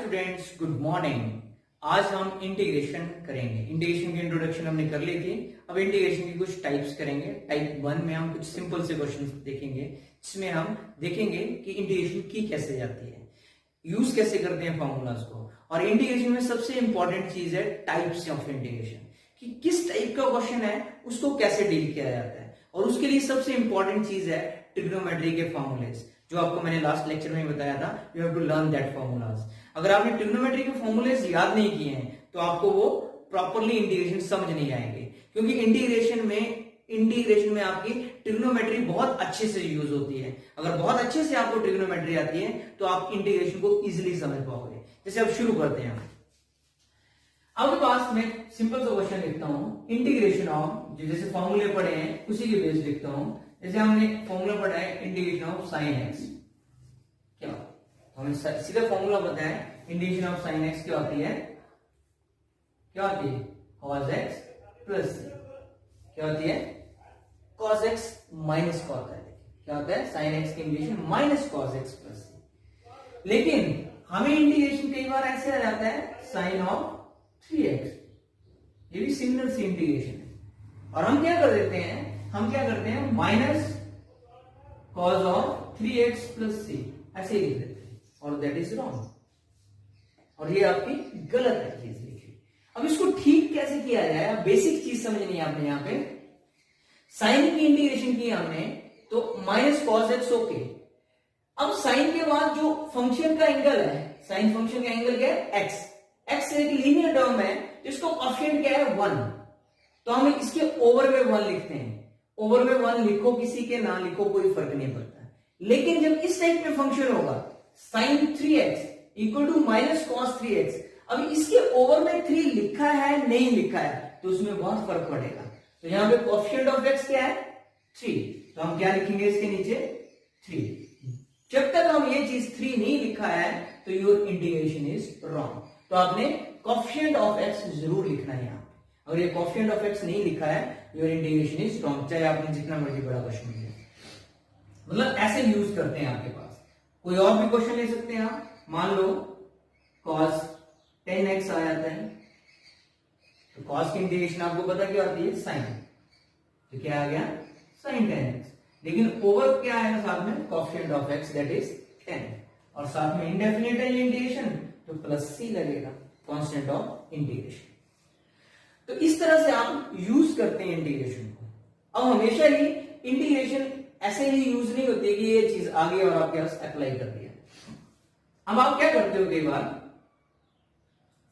Students, good morning. आज हम integration करेंगे। इंटीग्रेशन की इंट्रोडक्शन हमने कर ली थी। अब इंटीग्रेशन की कुछ टाइप्स करेंगे। टाइप 1 में हम कुछ सिंपल से क्वेश्चंस देखेंगे, जिसमें हम देखेंगे कि इंटीग्रेशन की कैसे जाती है, यूज कैसे करते हैं फॉर्मूलाज को। और इंटीग्रेशन में सबसे इंपॉर्टेंट चीज है टाइप्स ऑफ इंटीग्रेशन, कि किस टाइप का क्वेश्चन है उसको कैसे डील किया जाता है। और उसके लिए सबसे इंपॉर्टेंट चीज है ट्रिग्नोमेट्री के फॉर्मूलेज, जो आपको मैंने लास्ट लेक्चर में बताया था। You have to learn that formulas. अगर आपने ट्रिग्नोमेट्री के फॉर्मूलेज याद नहीं किए हैं तो आपको वो प्रॉपरली इंटीग्रेशन समझ नहीं आएंगे, क्योंकि इंटीग्रेशन में आपकी ट्रिग्नोमेट्री बहुत अच्छे से यूज होती है। अगर बहुत अच्छे से आपको ट्रिग्नोमेट्री आती है तो आप इंटीग्रेशन को इजिली समझ पाओगे। जैसे अब शुरू करते हैं। अब पास में सिंपल सा क्वेश्चन लिखता हूं, इंटीग्रेशन ऑफ, जैसे फॉर्मूले पढ़े हैं उसी के बेस लिखता हूं। जैसे हमने फॉर्मूला पढ़ा है इंटीग्रेशन ऑफ साइन एक्स, क्या हमें सीधा फॉर्मूला पता है। इंटीग्रेशन ऑफ साइन एक्स क्या होती है, cos x प्लस क्या होती है, cos x minus cos x। क्या होता है, साइन एक्स की integration minus cos x plus. लेकिन हमें इंटीग्रेशन कई बार ऐसे आ जाता है साइन ऑफ 3x, ये भी सिमिलर सी इंटीग्रेशन है। और हम क्या करते हैं, minus cos of 3x plus c, ऐसे ही लिख देते हैं, और दैट इज रॉन्ग। और ये आपकी गलत है चीज लिखी। अब इसको ठीक कैसे किया जाए, बेसिक चीज समझनी है आपने। यहां पे साइन की इंटीग्रेशन की हमने, तो माइनस कॉस एक्स ओके। अब साइन के बाद जो फंक्शन का एंगल है, साइन फंक्शन का एंगल क्या है, एक्स। एक्स एक लीनियर टर्म है, इसको कोएफिशिएंट क्या है, 1। तो हम इसके ओवर में 1 लिखते हैं। ओवर में 1 लिखो, किसी के ना लिखो, कोई फर्क नहीं पड़ता। लेकिन जब इस टाइप में फंक्शन होगा, sine 3x equal to minus cos 3x, अब इसके ओवर में 3 लिखा है नहीं लिखा है, तो उसमें बहुत फर्क पड़ेगा। तो यहां पे कोएफिशिएंट ऑफ x क्या है, 3। तो हम क्या लिखेंगे इसके नीचे, 3। जब तक हम ये चीज 3 नहीं लिखा है तो योर इंटीग्रेशन इज रॉन्ग। तो आपने कोएफिशिएंट ऑफ x जरूर लिखना है यहां पे। अगर ये कोएफिशिएंट ऑफ x नहीं लिखा है, योर इंटीग्रेशन इज रॉन्ग, चाहे आपने जितना मर्जी बड़ा क्वेश्चन लिया। मतलब ऐसे यूज करते हैं आपके पास। कोई और भी क्वेश्चन ले सकते हैं आप। मान लो cos 10x आ जाता है, तो cos की इंटीग्रेशन आपको पता क्या होती है, साइन। तो क्या आ गया, साइन 10x। लेकिन ओवर क्या आएगा साथ में, coefficient of x that is 10, और साथ में इंडेफिनिट है इंटीग्रेशन, तो प्लस c लगेगा, कांस्टेंट ऑफ इंटीग्रेशन। तो इस तरह से आप यूज करते हैं इंटीग्रेशन को। अब हमेशा ही इंटीग्रेशन ऐसे ही यूज नहीं होती कि ये चीज आ गई और आपके पास अप्लाई कर दिया। अब आप क्या करते हो, कई बार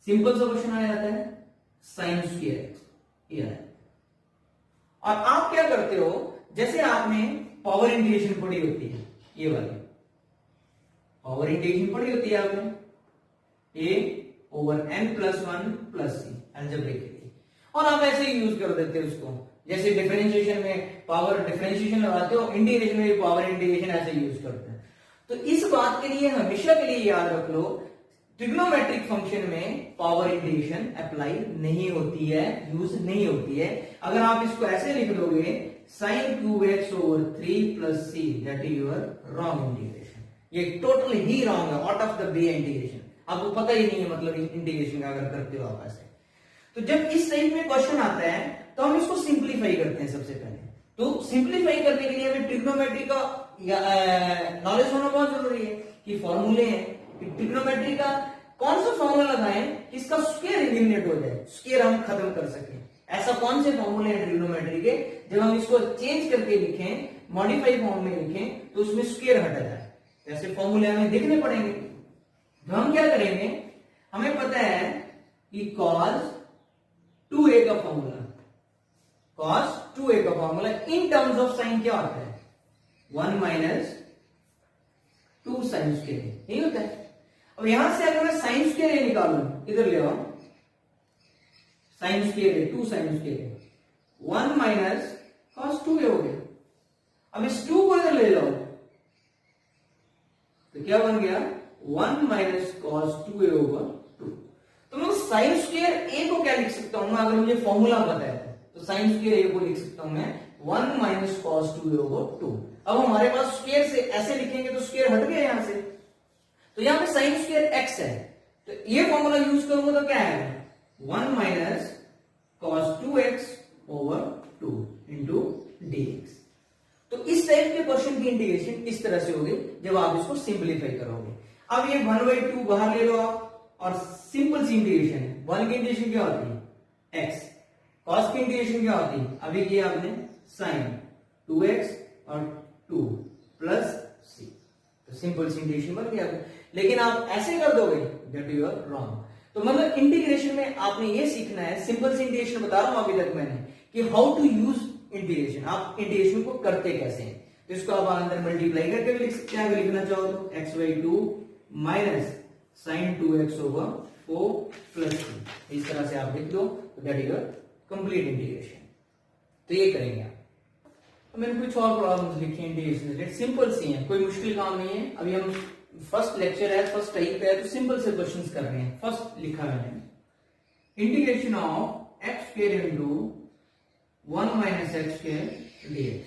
सिंपल सा क्वेश्चन आ जाता है, साइन स्क्वायर ये है, और आप क्या करते हो, जैसे आपने पावर इंटीग्रेशन पढ़ी होती है, ये वाली पावर इंटीग्रेशन पढ़ी होती है आपने, a over n plus 1 plus c algebraic के लिए, और आप ऐसे ही यूज कर देते हो उसको। जैसे डिफरेंशिएशन में पावर डिफरेंशिएशन लगाते हो, इंटीग्रेशन में भी पावर इंटीग्रेशन ऐसे यूज करते हैं। तो इस बात के लिए हमेशा के लिए याद रख लो, ट्रिग्नोमेट्रिक फंक्शन में पावर इंटीग्रेशन अप्लाई नहीं होती है, यूज नहीं होती है। अगर आप इसको ऐसे लिख दोगे, sine cube x over 3 plus C, that is your wrong integration. ये टोटल ही रॉन्ग है, out of the way integration. आपको पता ही नहीं है मतलब इंटीग्रेशन का, अगर करते हो आप ऐसे। तो जब इस टाइप में क्वेश्चन आता है तो हम इसको सिंप्लीफाई करते हैं सबसे पहले। तो सिंप्लीफाई करने के लिए हमें ट्रिग्नोमेट्री का नॉलेज होना बहुत जरूरी है, कि फॉर्मूले हैं, कि ट्रिग्नोमेट्री का कौन सा फॉर्मूला लगाएं जिसका स्क्वायर एलिमिनेट हो जाए, स्क्वायर हम खत्म कर सकें। ऐसा कौन से फॉर्मूले हैं ट्रिग्नोमेट्री के, जब हम इसको चेंज करके लिखें, मॉडिफाई फॉर्म में लिखें, तो उसमें स्क्वायर हटा जाए। ऐसे फॉर्मूले हमें देखने पड़ेंगे। तो हम क्या करेंगे, हमें पता है कि cos 2a का फॉर्मूला, cos 2a का formula in terms of sine क्या होता है, 1 माइनस 2 साइन स्क्वायर, यही होता है। अब यहां से अगर मैं साइन स्क्वायर निकालूं, इधर ले आओ, sine square 2 sine square 1 minus cos 2a हो गया। अब इस 2 को इधर ले जाओ, तो क्या बन गया, 1 माइनस cos 2a ओवर 2। तो मैं साइन स्क्वायर a को क्या लिख सकता हूं, अगर मुझे फॉर्मूला पता है तो साइन स्क्वायर a को लिख सकता हूं मैं 1 माइनस cos 2a ओवर 2। अब हमारे पास स्क्वायर से ऐसे लिखेंगे तो स्क्वायर हट गया यहां से, तो यहां पे साइन स्क्वायर x है, तो ये फॉर्मूला यूज करूंगा तो क्या है 1 minus cos 2x over 2 into dx। तो इस टाइप के क्वेश्चन की इंटीग्रेशन इस तरह से होगी जब आप इसको सिंप्लीफाई करोगे। अब ये 1/2 बाहर ले लो आप और सिंपल सी इंटीग्रेशन है। 1 की इंटीग्रेशन क्या होती है x, cos की इंटीग्रेशन क्या होती है अभी किया आपने sin 2x और 2 प्लस c, तो सिंपल सी इंटीग्रेशन बन गया। लेकिन आप ऐसे कर दोगे दैट यू आर रॉन्ग। तो मतलब इंटीग्रेशन में आपने ये सीखना है, सिंपल सी इंटीग्रेशन बता रहा हूं अभी तक मैंने कि हाउ टू यूज इंटीग्रेशन, आप इंटीग्रेशन को करते कैसे हैं। तो इसको आप अंदर मल्टीप्लाई करके भी लिख सकते हैं अगर लिखना चाहो तो x/2 minus sin 2x over 4 plus 3, इस तरह से आप लिख दो तो that is your complete integration. तो ये करेंगे आप। तो मैंने कुछ और प्रॉब्लम्स लिखी हैं इंटीग्रेशन रिलेटेड, सिंपल सी हैं, कोई मुश्किल काम नहीं है। अभी हम फर्स्ट लेक्चर है, फर्स्ट टाइप है, तो सिंपल से क्वेश्चंस कर रहे हैं। फर्स्ट लिखा मैंने integration of x square into 1 minus x square dx।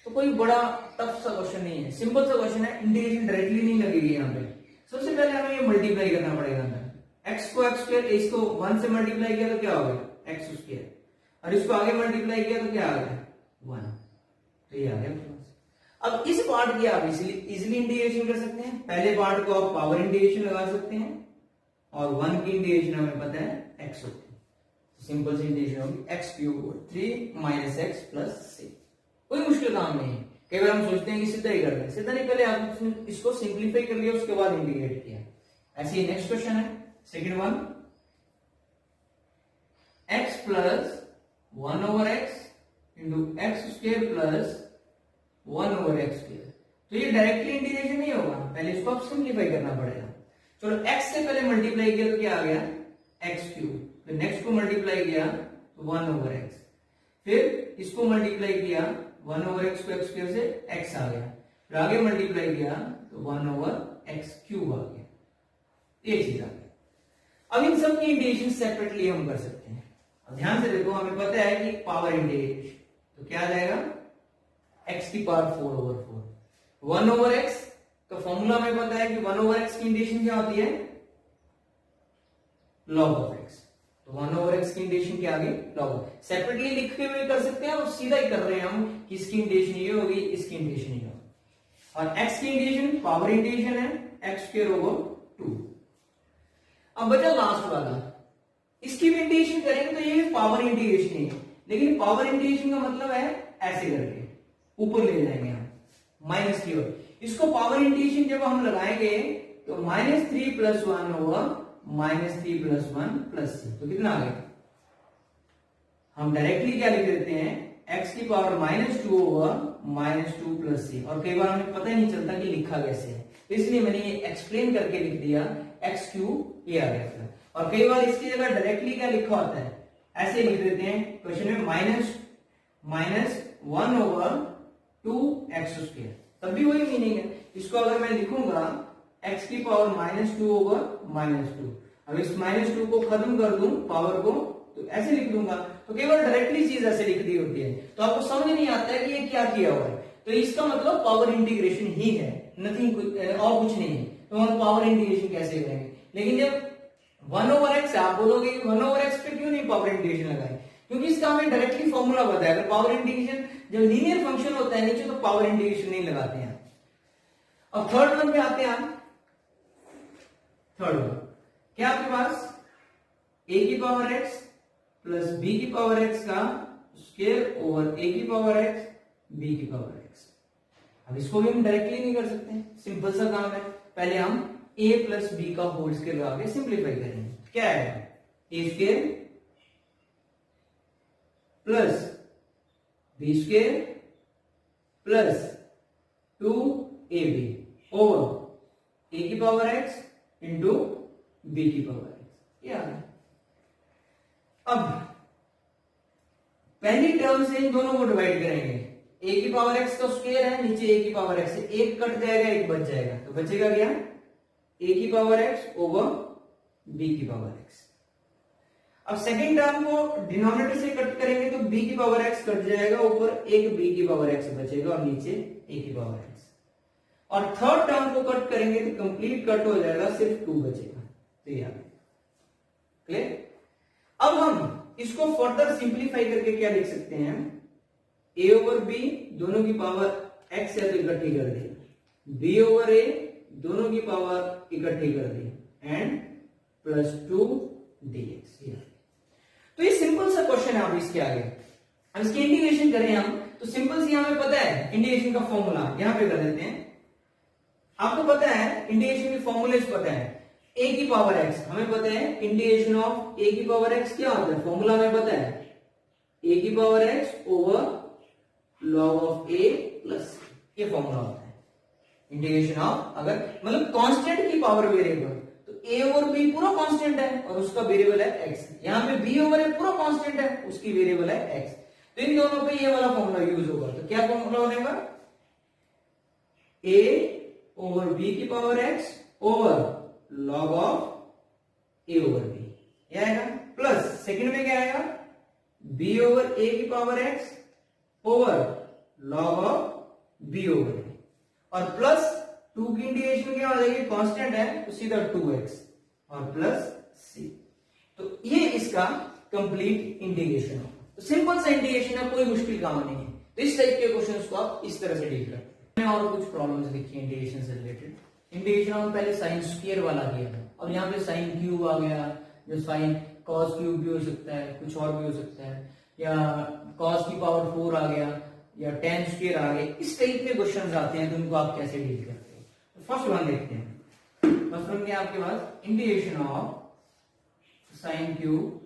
तो कोई बड़ा टफ सा क्वेश्चन नहीं है, सिंपल सा क्वेश्चन है, इंटीग्रेशन डायरेक्टली नहीं लगेगी यहाँ पे। सबसे पहले हमें ये मल्टीप्लाई करना पड़ेगा अंदर, x को x स्क्वायर, इसको 1 से मल्टीप्लाई किया तो क्या हो गया x स्क्वायर, और इसको आगे मल्टीप्लाई किया तो क्या आ गया 1, तो ये आ गया। अब इस पार्ट की आप इजिली इंटीग्रेशन कर सकते हैं। पहले पार्ट को आप पावर इंटीग्रेशन लगा सकते हैं और 1 की इंटीग्रेशन हमें पता है x होती है, सिंपल सी इंटीग्रेशन होगी x³ 3 minus x plus c। कोई मुश्किल काम नहीं है। कई बार हम सोचते हैं कि सीधा ही कर दें, सीधा नहीं, पहले आपने इसको सिंप्लीफाई कर लिया उसके बाद इंटीग्रेट किया। ऐसे ही नेक्स्ट क्वेश्चन है second one, x plus 1 over x into x square plus 1 over x square. तो ये डायरेक्टली इंटीग्रेशन नहीं होगा, पहले इसको आप सिंप्लीफाई करना पड़ेगा। चलो x से पहले मल्टीप्लाई किया तो क्या आ गया x³, फिर नेक्स्ट को मल्टीप्लाई किया तो 1 ओवर x, फिर इसको मल्टीप्लाई किया 1 ओवर x को x स्क्वायर से x आ गया, फिर आगे मल्टीप्लाई किया तो 1 ओवर x³ आ गया, ये चीज आ गया। अब इन सब की इंटीग्रेशन सेपरेटली हम कर सकते हैं। अब ध्यान से देखो, हमें पता है कि पावर इंटीग्रेशन, तो क्या आ जाएगा x की पावर 4 ओवर 4, 1 ओवर x का फॉर्मूला हमें पता है कि 1 ओवर x की इंटीग्रेशन क्या होती है log ऑफ x, तो 1 ओवर x की इंटीग्रेशन क्या आ गई log। सेपरेटली लिखते हुए कर सकते हैं और सीधा ही कर रहे हैं हम कि इसकी इंटीग्रेशन ये होगी, इसकी इंटीग्रेशन ये होगी, और x की इंटीग्रेशन पावर इंटीग्रेशन है x² ओवर 2। अब बचा लास्ट वाला, इसकी भी इंटीग्रेशन करेंगे तो ये पावर इंटीग्रेशन है, लेकिन पावर इंटीग्रेशन का मतलब है ऐसे करके ऊपर ले जाएंगे हम माइनस की ओर। इसको पावर इंटीग्रेशन जब हम लगाएंगे तो -3 + 1 ओवर -3 + 1 प्लस c, तो कितना आ गया, हम डायरेक्टली क्या लिख देते हैं x की पावर -2 ओवर -2 प्लस c, और कई बार हमें पता ही नहीं चलता कि लिखा कैसे है, तो इसलिए मैंने ये एक्सप्लेन करके लिख दिया x³ ये आ गया। और कई बार इसकी जगह डायरेक्टली क्या लिखा होता है ऐसे लिख देते हैं क्वेश्चन में -1 ओवर 2x², तब भी वही मीनिंग है। इसको अगर मैं लिखूंगा x की पावर -2 ओवर -2, अब इस -2 को खत्म कर दूं पावर को तो ऐसे लिख दूंगा, तो केवल डायरेक्टली चीज ऐसे लिख दी होती है, तो आपको समझ नहीं आता है कि ये क्या किया हुआ है, तो इसका मतलब पावर इंटीग्रेशन ही है, नथिंग और कुछ नहीं है। तो हम पावर इंटीग्रेशन कैसे करेंगे, लेकिन जब 1 ओवर x आप बोलोगे 1 ओवर x पे क्यों नहीं पावर इंटीग्रेशन लगाए, क्योंकि इसका हमें डायरेक्टली फॉर्मूला पता है। अगर पावर इंटीग्रेशन जब लीनियर फंक्शन होता है नीचे तो पावर इंटीग्रेशन नहीं लगाते हैं। अब थर्ड वन पे आते हैं हम। थर्ड वन क्या आपके पास a की पावर x प्लस b की पावर x का स्क्वायर ओवर a की पावर x b की पावर x। अब इसको भी हम डायरेक्टली नहीं कर सकते, सिंपल सा काम है, पहले हम a प्लस b का होल स्क्वायर लगा के सिंप्लीफाई करेंगे। क्या है a square plus b square plus 2ab over a की पावर x इंटू b की पावर x, ये आ गया। अब पहली टर्म से इन दोनों को डिवाइड करेंगे, a की पावर x का स्क्वायर है, नीचे a की पावर x है, एक कट जाएगा एक बच जाएगा, तो बचेगा क्या a की पावर x ओवर b की पावर x। अब सेकंड टर्म को डिनोमिनेटर से कट करेंगे तो b की पावर x कट जाएगा, ऊपर एक b की पावर x बचेगा और नीचे a की पावर x। और थर्ड टर्म को कट करेंगे तो कंप्लीट कट हो जाएगा, सिर्फ 2 बचेगा, तो ये आ गया। क्लियर? अब हम इसको फर्दर सिंप्लीफाई करके क्या लिख सकते हैं, a ओवर b दोनों की पावर x है तो इकट्ठी कर दी, b ओवर a दोनों की पावर इकट्ठी कर दी, एंड प्लस 2 dx। तो ये सिंपल सा क्वेश्चन है। अब इसके आगे हम इसकी इंटीग्रेशन करें हम, तो सिंपल सी हमें पता है इंटीग्रेशन का फॉर्मूला, यहां पे कर देते हैं। आपको पता है इंटीग्रेशन के फॉर्मूले पता है, a की पावर x हमें पता है, इंटीग्रेशन ऑफ a की पावर x क्या होता है, फॉर्मूला हमें पता है, a की power x over log of a plus, ये फॉर्मूला होता है इंटीग्रेशन ऑफ, अगर मतलब कांस्टेंट की पावर वेरिएबल, तो a ओवर b पूरा कांस्टेंट है और उसका वेरिएबल है x, यहां पे b ओवर a पूरा कांस्टेंट है, उसकी वेरिएबल है x, तो इन दोनों पे ये वाला फॉर्मूला यूज होगा। तो क्या फॉर्मूला होगा, a ओवर b की power x over log of a over b, ये आएगा, प्लस सेकंड में क्या आएगा, b ओवर a की power x over log of b over a, और प्लस 2 की इंटीग्रेशन क्या हो जाएगी, कांस्टेंट है तो सीधा 2x और प्लस c, तो ये इसका कंप्लीट इंटीग्रेशन हो। तो सिंपल सा इंटीग्रेशन है, कोई मुश्किल काम नहीं है। तो इस टाइप के क्वेश्चंस को आप इस तरह से डील करते हैं। और कुछ प्रॉब्लम्स लिखी इंटीग्रेशन से रिलेटेड। इंटीग्रेशन हम पहले साइन स्क्वायर वाला किया था, अब यहाँ पे साइन क्यूब आ गया, जो साइन कॉस क्यूब भी हो सकता है, कुछ और भी हो सकता है, या कॉस की पावर 4 आ गया, या टेन स्क्वायर आ गया, इस टाइप के क्वेश्चंस आते हैं, तो उनको आप कैसे डील करते हैं। तो फर्स्ट वन देखते हैं। फर्स्ट वन क्या आपके पास, integration of sine cube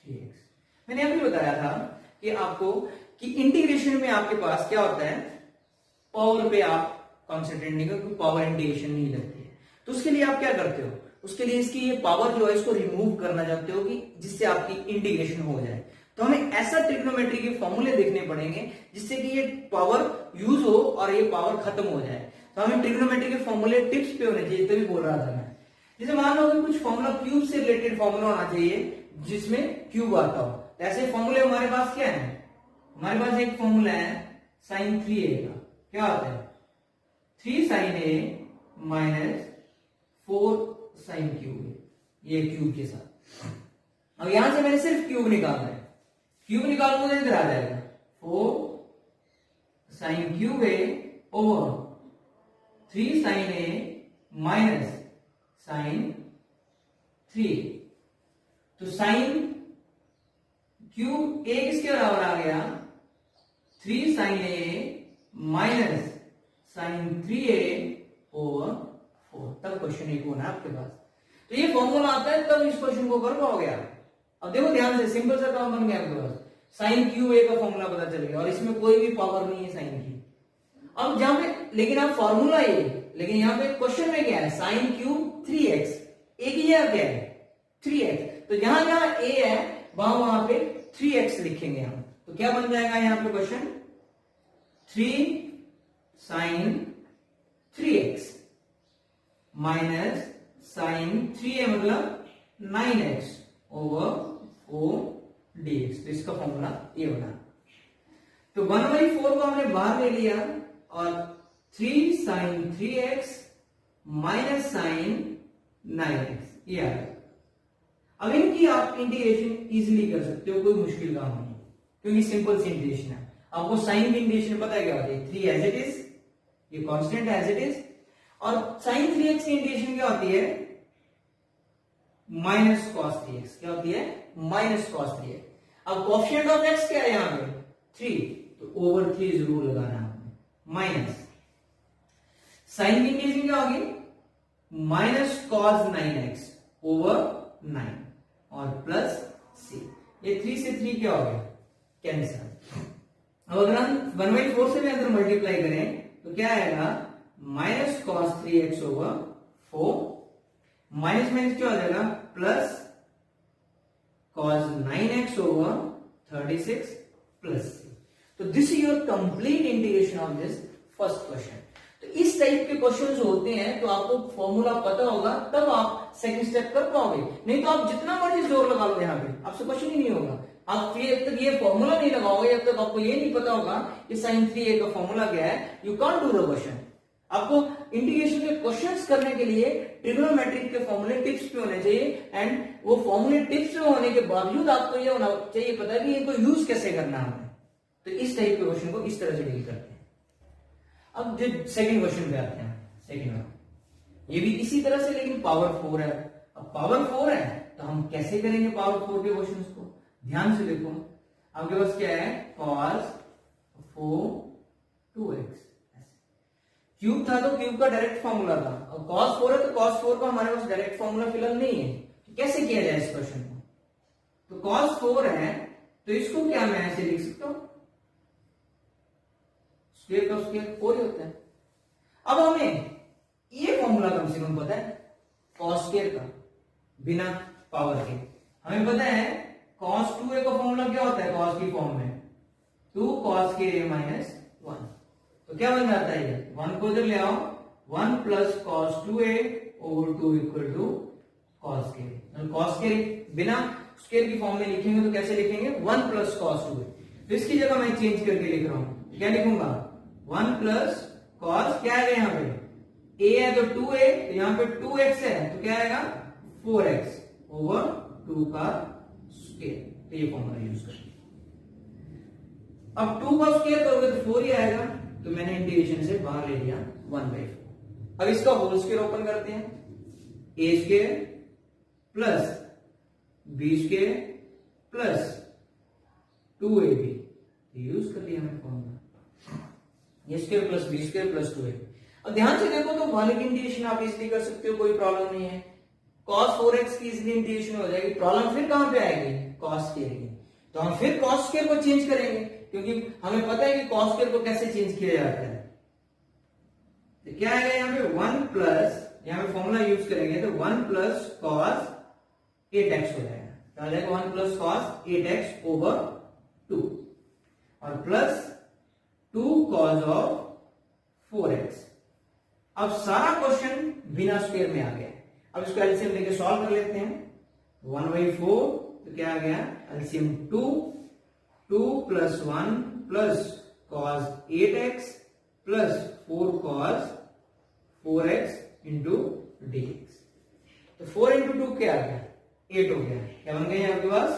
3x। मैंने अभी बताया था कि आपको कि इंटीग्रेशन में आपके पास क्या होता है, पावर पे आप कॉन्सेंट्रेट नहीं करो, पावर इंटीग्रेशन नहीं लगती है। तो उसके लिए आप क्या करते हो, उसके लिए इसकी ये पावर जो है इसको रिमूव करना चाहते हो कि जिससे आपकी इंटीग्रेशन हो जाए। तो हमें ऐसा ट्रिग्नोमेट्री के फॉर्मूले देखने पड़ेंगे जिससे कि ये पावर यूज हो और ये पावर खत्म हो जाए। तो हमें ट्रिग्नोमेट्री के फॉर्मूले टिप्स पे होने चाहिए, तभी बोल रहा था मैं। जैसे मान लो कि कुछ फॉर्मूला क्यूब से रिलेटेड फॉर्मूला होना चाहिए जिसमें क्यूब आता हो। ऐसे फॉर्मूले हमारे पास क्या है, हमारे पास एक फॉर्मूला है साइन 3a का, क्या आता है 3 sine a minus 4 sine cube, ये क्यूब के साथ। अब यहां से मैंने सिर्फ क्यूब निकालना है, क्यूब निकालूंगा तो इधर आ जाएगा 4 sine cube a over 3 sine a minus sine 3। तो साइन क्यूब a किसके बराबर आ गया, 3 sine a minus sine 3a over 4। तब क्वेश्चन एक होना है आपके पास। तो ये फॉर्मूला आता है तब इस क्वेश्चन को कर पाओगे आप। अब देखो ध्यान से, सिंपल सा काम बन गया आपके पास, साइन क्यूब a का फॉर्मूला पता चल गया और इसमें कोई भी पावर नहीं है साइन की। अब जहां पे लेकिन आप फॉर्मूला ये, लेकिन यहाँ पे क्वेश्चन में क्या है, साइन क्यूब 3x, a की जगह क्या है 3x, तो जहां जहां a है वहां पे 3x लिखेंगे हम। तो क्या बन जाएगा यहाँ पे question, 3 sign 3x minus sine 3a मतलब 9x ओवर 4 dx। तो इसका फॉर्मूला ये बना। तो 1/4 को हमने बाहर ले लिया और 3 sign 3x minus sign 9x ये आ गया। अब इनकी आप इंटीग्रेशन इजीली कर सकते हो, कोई मुश्किल काम नहीं, क्योंकि सिंपल सी इंटीग्रेशन है। आपको साइन की इंटीग्रेशन पता है क्या होती है, 3 एज इट इज, ये कांस्टेंट एज इट इज, और साइन 3x की इंटीग्रेशन क्या होती है, माइनस कॉस 3x, क्या होती है माइनस कॉस 3x। अब कोएफिशिएंट ऑफ x क्या है यहाँ पे 3, तो ओवर 3 जरूर लगाना है आपने, माइनस साइन की इंटीग्रेशन क्या होगी माइनस कॉस 9x ओवर 9 और प्लस c। ये 3 से 3 क्या हो गया कैंसिल। अब अगर हम 1/4 से भी अंदर मल्टीप्लाई करें तो क्या आएगा minus cos 3x over 4, minus minus क्या हो जाएगा plus cos 9x over 36 plus c। तो this is your complete integration of this first question. तो इस टाइप के क्वेश्चंस होते हैं तो आपको फॉर्मूला पता होगा तब आप सेकंड स्टेप कर पाओगे, नहीं तो आप जितना मर्जी जोर लगा लो यहाँ पे आपसे क्वेश्चन ही नहीं होगा। आप जब तक ये फॉर्मूला नहीं लगाओगे, जब तक आपको ये नहीं पता होगा कि साइन 3a का फॉर्मूला क्या है, you can't do the question. आपको इंटीग्रेशन के क्वेश्चंस करने के लिए ट्रिग्नोमेट्रिक के फॉर्मूले टिप्स पे होने चाहिए, एंड वो फॉर्मूले टिप्स पे होने के बावजूद आपको ये होना चाहिए पता कि इनको यूज कैसे करना है। तो इस टाइप के क्वेश्चन को इस तरह से डील करते हैं। अब जो सेकंड क्वेश्चन पे आते हैं, सेकंड वन, ये भी इसी तरह से लेकिन पावर 4 है। अब पावर 4 है तो हम कैसे करेंगे पावर 4 के क्वेश्चन को? ध्यान से देखो, आपके पास क्या है, cos 4 2x, क्यूब था तो क्यूब का डायरेक्ट फॉर्मूला था, और cos 4 है तो cos 4 का हमारे पास डायरेक्ट फॉर्मूला फिलहाल नहीं है। तो कैसे किया जाए इस क्वेश्चन को? तो cos 4 है तो इसको क्या मैं ऐसे लिख सकता हूं, स्क्वायर का स्क्वायर 4 ही होता है। अब हमें ये फॉर्मूला कम से कम पता है cos स्क्वायर का, बिना पावर के। हमें पता है cos 2a का फॉर्मूला क्या होता है cos की फॉर्म में, 2 cos के a माइनस 1। तो क्या बन जाता है ये, 1 को इधर ले आओ, 1 plus cos 2a over 2 equal to cos के। cos के बिना स्क्वायर की फॉर्म में लिखेंगे तो कैसे लिखेंगे, 1 प्लस cos 2a। तो इसकी जगह मैं चेंज करके लिख रहा हूं, क्या लिखूंगा, 1 प्लस cos, क्या है यहाँ पे a है तो 2a, तो यहाँ पे 2x है तो क्या आएगा 4x ओवर 2 का स्क्वायर। तो ये फॉर्मूला यूज करेंगे। अब 2 का स्क्वायर करोगे तो 4 ही आएगा, तो मैंने इंटीग्रेशन से बाहर ले लिया 1/4। अब इसका होल स्क्वायर ओपन करते हैं, a square plus b square plus 2ab, use कर लिया मैंने formula, a square plus b square plus 2ab। अब ध्यान से देखो तो वाले की इंटीग्रेशन आप इजीली कर सकते हो, कोई प्रॉब्लम नहीं है। cos 4x की इजीली इंटीग्रेशन हो जाएगी। प्रॉब्लम फिर कहां पे आएगी, cos स्क्वायर की। तो हम फिर cos स्क्वायर को चेंज करेंगे, क्योंकि हमें पता है कि cos स्क्वायर को कैसे चेंज किया जाता है। तो क्या आएगा यहाँ पे 1 प्लस, यहाँ पे फॉर्मूला यूज करेंगे तो 1 प्लस cos 8x हो जाएगा। तो आ जाएगा 1 प्लस cos 8x ओवर 2 और प्लस 2 cos ऑफ 4x। अब सारा क्वेश्चन बिना स्क्वायर में आ गया। अब इसको एलसीएम लेके सॉल्व कर लेते हैं। 1/4 तो क्या आ गया, LCM 2, 2 plus 1 plus cos 8x plus 4 cos 4x into dx। तो 4 इंटू 2 क्या आ गया, 8 हो गया। क्या बन गया आपके पास,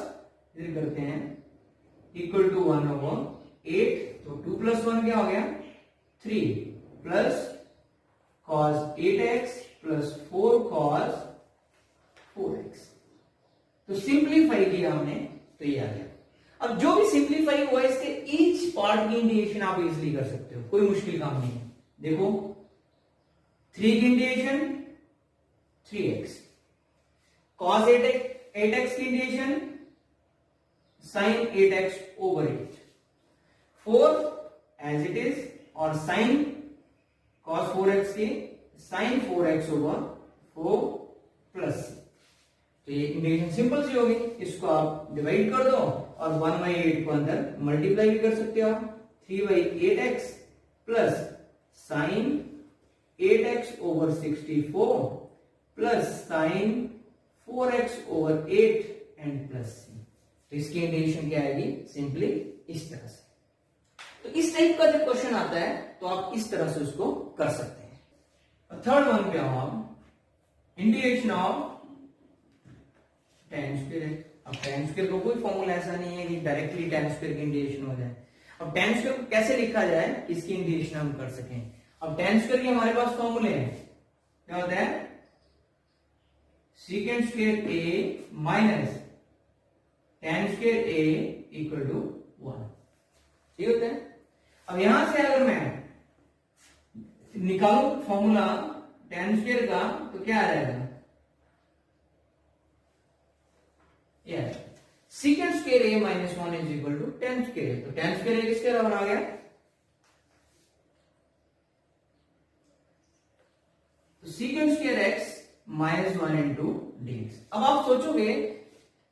इधर करते हैं, इक्वल टू 1/8। तो 2 प्लस 1 क्या हो गया 3 plus cos 8x plus 4 cos 4x। तो सिंप्लीफाई किया हमने तो ये आ गया। अब जो भी सिंप्लीफाई हुआ इसके ईच पार्ट की इंटीग्रेशन आप इजीली कर सकते हो, कोई मुश्किल काम नहीं है। देखो 3 की इंटीग्रेशन 3x, cos 8x की integration sin 8x over 8, 4 as it is, और sin cos 4x की sin 4x ओवर 4 प्लस। तो ये इंटीग्रेशन सिंपल सी होगी, इसको आप डिवाइड कर दो और 1/8 को अंदर मल्टीप्लाई भी कर सकते हो। 3/8x plus sin 8x over 64 plus sin 4x over 8 and plus c। तो इसकी इंटीग्रेशन क्या आएगी, सिंपली इस तरह से। तो इस टाइप का जब क्वेश्चन आता है तो आप इस तरह से उसको कर सकते हैं। थर्ड वन पे हम इंटीग्रेशन ऑफ tan स्क्वायर है। अब tan स्क्वायर का कोई फॉर्मूला ऐसा नहीं है कि डायरेक्टली tan स्क्वायर की इंटीग्रेशन हो जाए। अब tan स्क्वायर को कैसे लिखा जाए, इसकी इंटीग्रेशन हम कर सकें। अब tan स्क्वायर के हमारे पास फॉर्मूले हैं, क्या होता है, secant square a minus tan square a equal to 1, ठीक होता है। अब यहां से अगर मैं निकालू फॉर्मूला tan स्क्वायर का तो क्या आ जाएगा, secant square a minus 1 is equal to tan square. तो tan स्क्वायर a किसके बराबर आ गया, तो secant square x minus 1 into dx। अब आप सोचोगे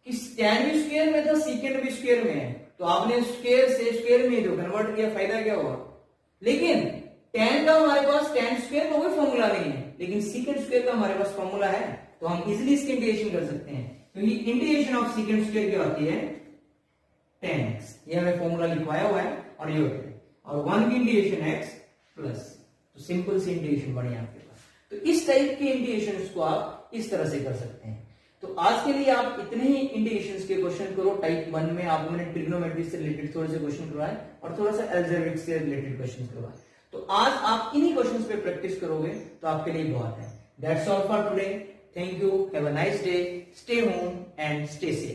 कि tan भी स्क्वायर में था, secant भी स्क्वायर में है, तो आपने स्क्वायर से स्क्वायर में जो कन्वर्ट किया, फायदा क्या हुआ। लेकिन tan का हमारे पास tan स्क्वायर का कोई फॉर्मूला नहीं है, लेकिन secant स्क्वायर का हमारे पास फॉर्मूला है, तो हम इजीली इसकी इंटीग्रेशन कर सकते हैं, क्योंकि इंटीग्रेशन ऑफ secant स्क्वायर क्या होती है, tan x। ये हमें फॉर्मूला लिखवाया हुआ है और ये होता है, और 1 की इंटीग्रेशन x प्लस। तो सिंपल सी इंटीग्रेशन बनी आपके पास। तो इस टाइप के इंटीग्रेशंस को आप इस तरह से कर सकते हैं। तो आज के लिए आप इतने ही इंटीग्रेशंस के क्वेश्चन करो। टाइप 1 में आपको मैंने ट्रिग्नोमेट्री से रिलेटेड थोड़े से क्वेश्चन करवाए और थोड़ा सा अलजेब्रिक से रिलेटेड क्वेश्चन करवाए। तो आज आप इन्हीं क्वेश्चंस पे प्रैक्टिस करोगे तो आपके लिए बहुत है। That's all for today. Thank you, have a nice day, stay home and stay safe.